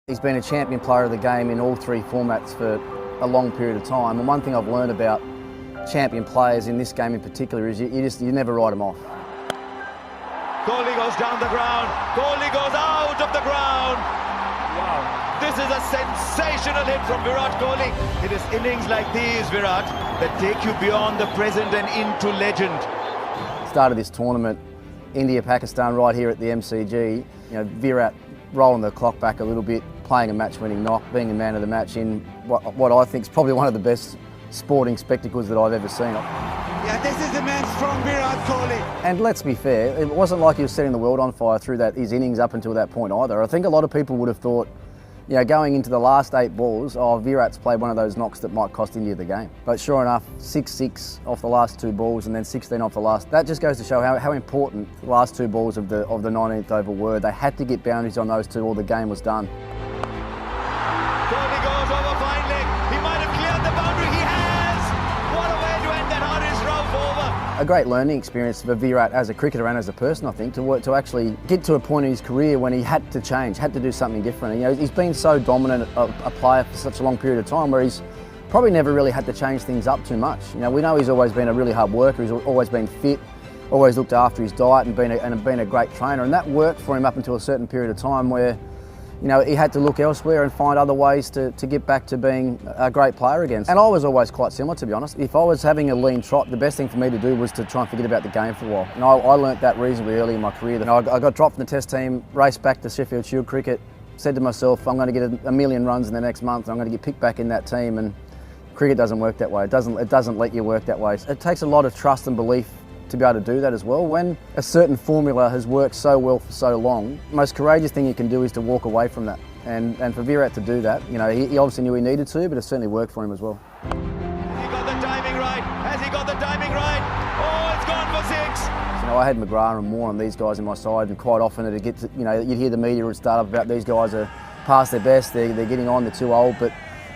He's been a champion player of the game in all three formats for a long period of time, and one thing I've learned about champion players in this game in particular is you never write them off. Kohli goes down the ground, Kohli goes out of the ground. Wow. This is a sensational hit from Virat Kohli. It is innings like these, Virat, that take you beyond the present and into legend. Started this tournament, India-Pakistan right here at the MCG. Virat rolling the clock back a little bit, playing a match-winning knock, being the man of the match in what I think is probably one of the best sporting spectacles that I've ever seen. Yeah, this is immense from Virat Kohli. And let's be fair, it wasn't like he was setting the world on fire through his innings up until that point either. I think a lot of people would have thought, going into the last 8 balls, Virat's played one of those knocks that might cost India the game. But sure enough, 6-6 off the last 2 balls and then 16 off the last. That just goes to show how important the last 2 balls of the 19th over were. They had to get boundaries on those 2 or the game was done. Kohli goes over fine leg. He might have cleared the boundary. He has! What a way to end that hardest rope over. A great learning experience for Virat as a cricketer and as a person, I think, to actually get to a point in his career when he had to change, had to do something different. He's been so dominant a player for such a long period of time where he's probably never really had to change things up too much. We know he's always been a really hard worker, he's always been fit, always looked after his diet and been a great trainer, and that worked for him up until a certain period of time where he had to look elsewhere and find other ways to get back to being a great player again. And I was always quite similar, to be honest. If I was having a lean trot, the best thing for me to do was to try and forget about the game for a while. And I learnt that reasonably early in my career. I got dropped from the Test team, raced back to Sheffield Shield cricket, said to myself, I'm going to get a million runs in the next month, and I'm going to get picked back in that team. And cricket doesn't work that way. It doesn't let you work that way. It takes a lot of trust and belief to be able to do that as well. When a certain formula has worked so well for so long, the most courageous thing you can do is to walk away from that. And for Virat to do that, he obviously knew he needed to, but it certainly worked for him as well. Has he got the timing right? Has he got the timing right? Oh, it's gone for 6. I had McGrath and Moore and these guys in my side, and quite often you'd hear the media would start up about these guys are past their best, they're getting on, they're too old, but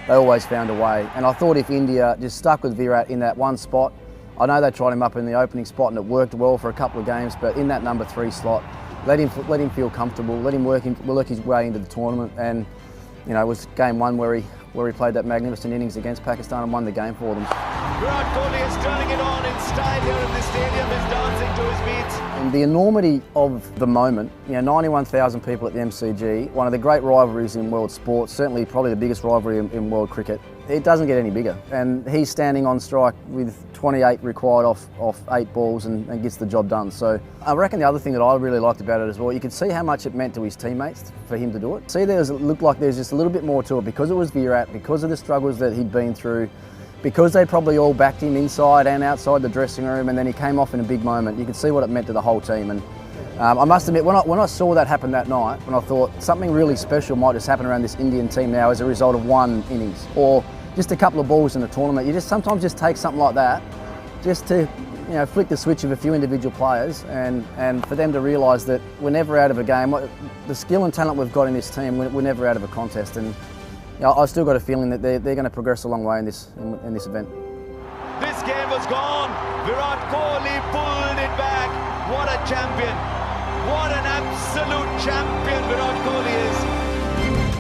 they always found a way. And I thought if India just stuck with Virat in that one spot, I know they tried him up in the opening spot and it worked well for a couple of games, but in that number 3 slot, let him feel comfortable, let him work his way into the tournament, and it was game 1 where he played that magnificent innings against Pakistan and won the game for them. Virat Kohli is turning it on in style here in the stadium, is dancing to his beats. And the enormity of the moment, 91,000 people at the MCG, one of the great rivalries in world sports, certainly probably the biggest rivalry in world cricket. It doesn't get any bigger, and he's standing on strike with 28 required off 8 balls and gets the job done. So I reckon the other thing that I really liked about it as well, you could see how much it meant to his teammates for him to do it. It looked like there's just a little bit more to it because it was Virat, because of the struggles that he'd been through, because they probably all backed him inside and outside the dressing room, and then he came off in a big moment. You could see what it meant to the whole team. And I must admit, when I saw that happen that night, when I thought something really special might just happen around this Indian team now as a result of one innings or just a couple of balls in a tournament, you sometimes just take something like that just to flick the switch of a few individual players and for them to realise that we're never out of a game. The skill and talent we've got in this team, we're never out of a contest. And I've still got a feeling that they're going to progress a long way in this event. This game was gone. Virat Kohli pulled it back. What a champion. What an absolute champion Virat Kohli is.